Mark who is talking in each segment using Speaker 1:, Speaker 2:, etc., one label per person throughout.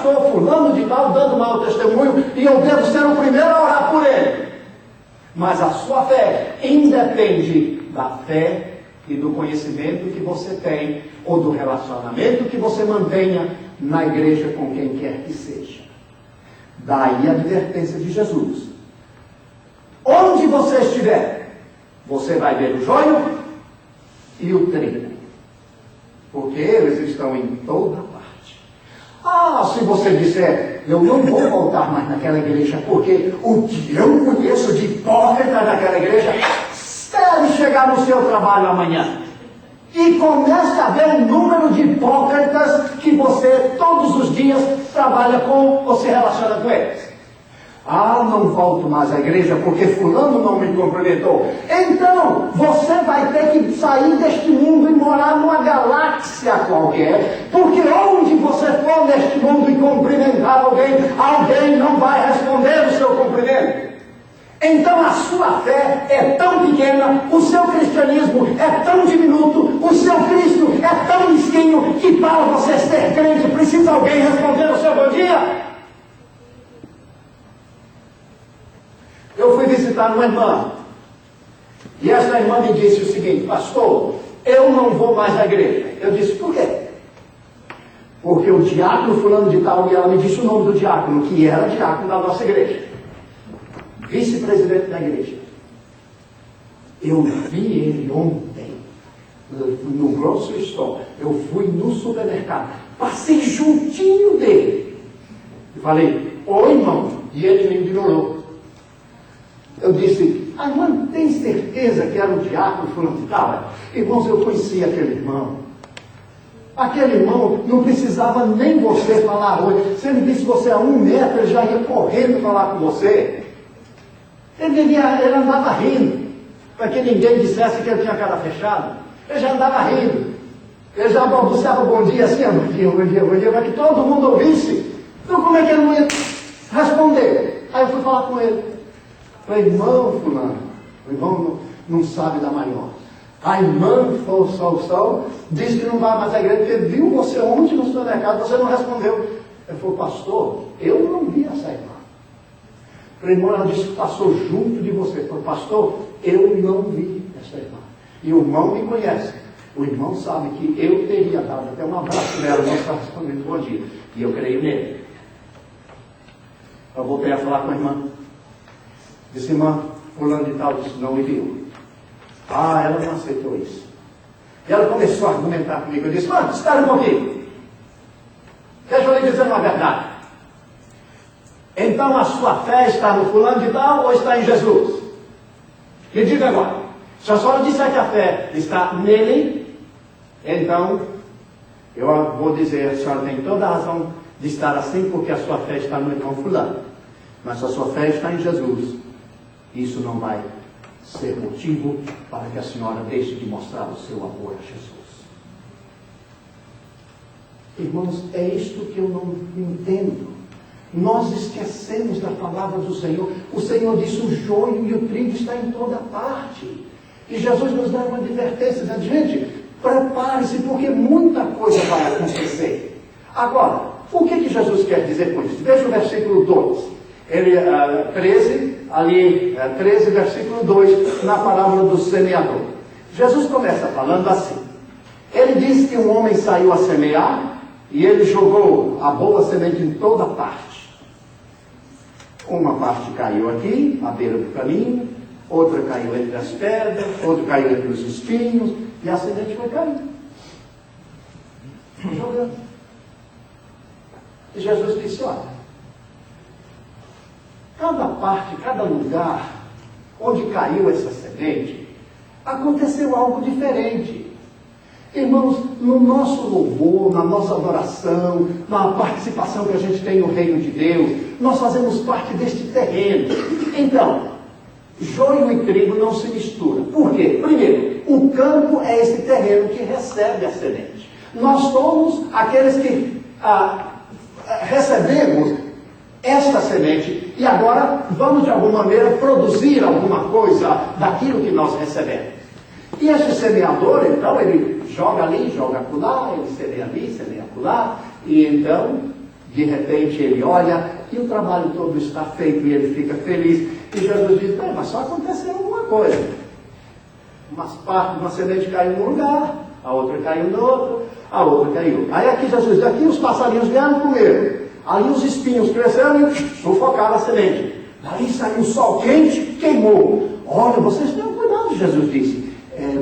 Speaker 1: pastor fulano de tal dando mau testemunho e eu devo ser o primeiro a orar por ele. Mas a sua fé independe da fé e do conhecimento que você tem, ou do relacionamento que você mantenha na igreja com quem quer que seja. Daí a advertência de Jesus. Onde você estiver, você vai ver o joio e o trigo, porque eles estão em toda parte. Ah, se você disser, eu não vou voltar mais naquela igreja, porque o que eu conheço de hipócrita naquela igreja, espere chegar no seu trabalho amanhã e comece a ver o número de hipócritas que você todos os dias trabalha com ou se relaciona com eles. Ah, não volto mais à igreja porque fulano não me cumprimentou. Então, você vai ter que sair deste mundo e morar numa galáxia qualquer, porque onde você for neste mundo e cumprimentar alguém, alguém não vai responder o seu cumprimento. Então a sua fé é tão pequena, o seu cristianismo é tão diminuto, o seu Cristo é tão mesquinho, que para você ser crente precisa alguém responder o seu bom dia. Eu fui visitar uma irmã, e essa irmã me disse o seguinte: pastor, eu não vou mais à igreja. Eu disse, por quê? Porque o diácono fulano de tal, e ela me disse o nome do diácono, que era diácono da nossa igreja, vice-presidente da igreja. Eu vi ele ontem, no grocery store. Eu fui no supermercado, passei juntinho dele, e falei, oi irmão, e ele me ignorou. Eu disse, a irmã tem certeza que era o diácono fulano de tal? Irmãos, eu conhecia aquele irmão. Aquele irmão não precisava nem você falar oi. Se ele disse você a 1 metro, ele já ia correndo falar com você. Ele andava rindo, para que ninguém dissesse que ele tinha cara fechada. Ele já andava rindo. Ele já balbuciava bom dia assim, bom dia, bom dia, bom dia, para que todo mundo ouvisse. Então como é que ele não ia responder? Aí eu fui falar com ele. Falei, irmão fulano, o irmão não sabe da maior. A irmã Sol disse que não vai mais à igreja, porque viu você ontem no supermercado, você não respondeu. Ele falou, pastor, eu não vi essa irmã. Falei, irmão, ela disse que passou junto de você. Ele falou, pastor, eu não vi essa irmã. E o irmão me conhece. O irmão sabe que eu teria dado até um abraço nela, não está respondendo bom dia. E eu creio nele. Eu voltei a falar com a irmã. Disse, irmã, fulano de tal disse, não me viu. Ah, ela não aceitou isso. E ela começou a argumentar comigo. Eu disse, mano, espera um pouquinho. Deixa eu lhe dizer uma verdade. Então a sua fé está no fulano de tal ou está em Jesus? Me diga agora. Se a senhora disser que a fé está nele, então eu vou dizer, a senhora tem toda a razão de estar assim, porque a sua fé está no irmão fulano. Mas se a sua fé está em Jesus, isso não vai ser motivo para que a senhora deixe de mostrar o seu amor a Jesus. Irmãos, é isto que eu não entendo. Nós esquecemos da palavra do Senhor. O Senhor disse, o joio e o trigo está em toda parte. E Jesus nos dá uma advertência, dizendo, gente, prepare-se, porque muita coisa vai acontecer. Agora, o que Jesus quer dizer com isso? Veja o versículo 2. Ele, 13, versículo 2, na parábola do semeador. Jesus começa falando assim. Ele diz que um homem saiu a semear e ele jogou a boa semente em toda parte. Uma parte caiu aqui, à beira do caminho, outra caiu entre as pedras, outra caiu entre os espinhos, e a semente foi caindo. Jogando. E Jesus disse, olha, cada parte, cada lugar onde caiu essa semente, aconteceu algo diferente. Irmãos, no nosso louvor, na nossa adoração, na participação que a gente tem no reino de Deus, nós fazemos parte deste terreno. Então, joio e trigo não se misturam. Por quê? Primeiro, o campo é esse terreno que recebe a semente. Nós somos aqueles que recebemos esta semente e agora vamos de alguma maneira produzir alguma coisa daquilo que nós recebemos. E esse semeador, então, ele joga ali, joga acolá, ele semeia ali, semeia acolá, e então De repente ele olha e o trabalho todo está feito e ele fica feliz. E Jesus diz, mas só aconteceu alguma coisa. Uma semente caiu num lugar, a outra caiu no outro, a outra caiu. Aí aqui Jesus diz, aqui os passarinhos vieram comer. Aí os espinhos cresceram e sufocaram a semente. Daí saiu o sol quente, queimou. Olha, vocês tenham cuidado, Jesus disse.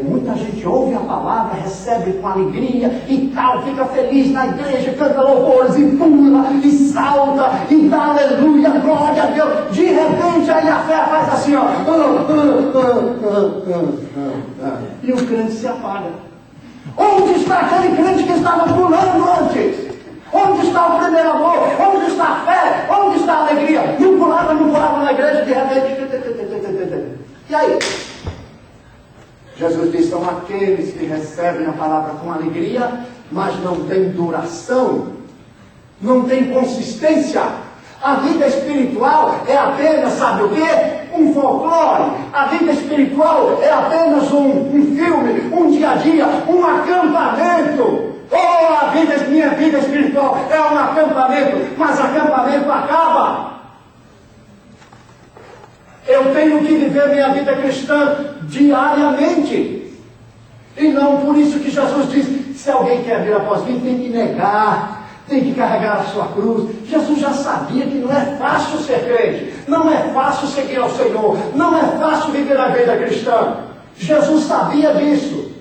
Speaker 1: Muita gente ouve a palavra, recebe com alegria e tal, fica feliz na igreja, canta louvores e pula e salta e dá aleluia, glória a Deus. De repente aí a fé faz assim, ó. E o crente se apaga. Onde está aquele crente que estava pulando antes? Onde está o primeiro amor? Onde está a fé? Onde está a alegria? Não pulava na igreja, de repente. E aí? Jesus diz, são aqueles que recebem a palavra com alegria, mas não tem duração, não tem consistência. A vida espiritual é apenas, sabe o quê? Um folclore. A vida espiritual é apenas um filme, um dia a dia, um acampamento. Minha vida espiritual é um acampamento, mas acampamento acaba. Eu tenho que viver minha vida cristã diariamente. E não por isso que Jesus diz, se alguém quer vir após mim, tem que negar, tem que carregar a sua cruz. Jesus já sabia que não é fácil ser crente, não é fácil seguir ao Senhor, não é fácil viver a vida cristã. Jesus sabia disso.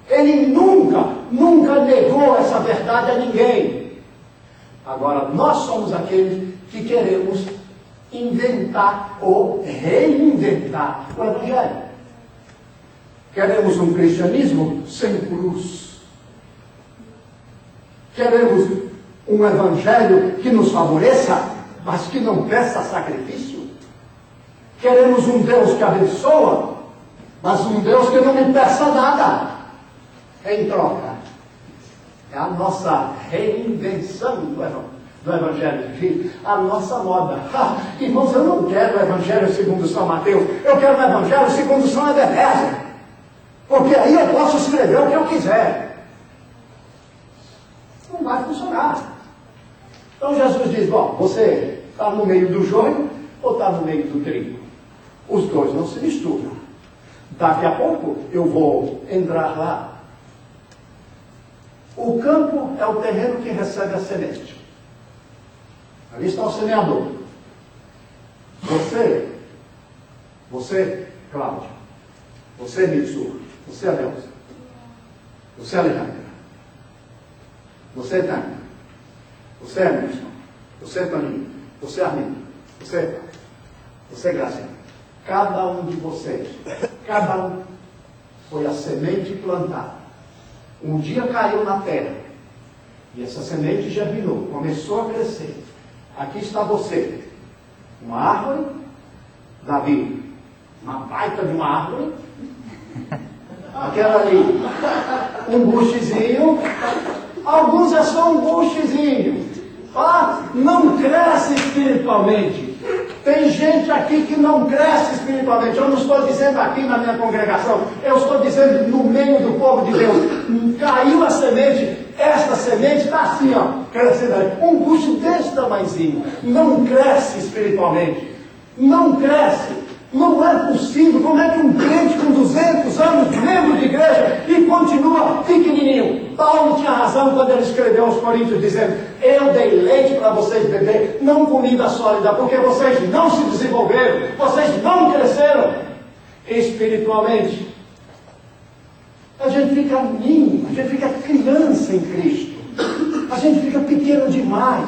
Speaker 1: Ele nunca negou essa verdade a ninguém. Agora, nós somos aqueles que queremos inventar ou reinventar o Evangelho. Queremos um cristianismo sem cruz. Queremos um Evangelho que nos favoreça, mas que não peça sacrifício. Queremos um Deus que abençoa, mas um Deus que não me peça nada em troca. É a nossa reinvenção do Evangelho de Cristo, a nossa moda. Irmãos, eu não quero o Evangelho segundo São Mateus, eu quero o Evangelho segundo São Ebenezer, porque aí eu posso escrever o que eu quiser. Não vai funcionar. Então Jesus diz, bom, você está no meio do joio ou está no meio do trigo? Os dois não se misturam. Daqui a pouco eu vou entrar lá. O campo é o terreno que recebe a semente. Ali está o semeador. Você, Cláudia, você, Mitsu, você, Adelson, você, Alejandra, você, Tânia, você, Emerson, você, Toninho, você, Arlindo, você, Gracinha. Cada um de vocês, cada um foi a semente plantada. Um dia caiu na terra, e essa semente germinou, começou a crescer. Aqui está você, uma árvore, Davi, uma baita de uma árvore, aquela ali, um buchezinho, alguns é só um buchezinho, não cresce espiritualmente. Tem gente aqui que não cresce espiritualmente. Eu não estou dizendo aqui na minha congregação, eu estou dizendo no meio do povo de Deus. Caiu a semente, esta semente está assim, ó, crescendo ali. Um bucho desse tamanhozinho. Não cresce espiritualmente. Não cresce. Não é possível. Como é que um crente com 200 anos, membro de igreja, e continua pequenininho? Paulo tinha razão quando ele escreveu aos Coríntios, dizendo, eu dei leite para vocês beber, não comida sólida, porque vocês não se desenvolveram, vocês não cresceram espiritualmente. A gente fica ninho, a gente fica criança em Cristo, a gente fica pequeno demais.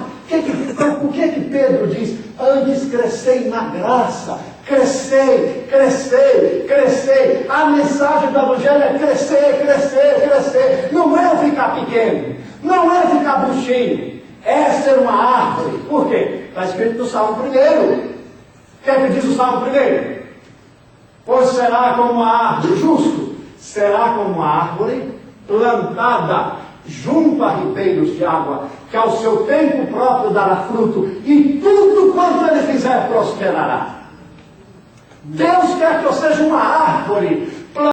Speaker 1: O que é que Pedro diz? Antes crescei na graça. Crescei. A mensagem do Evangelho é crescer. Não é ficar pequeno, não é ficar buchinho, é ser uma árvore. Por quê? Está escrito no Salmo 1. O que é que diz o Salmo 1? Pois será como a árvore, justo, será como a árvore plantada junto a ribeiros de água, que ao seu tempo próprio dará fruto, e tudo quanto ele fizer prosperará. Deus quer que eu seja uma árvore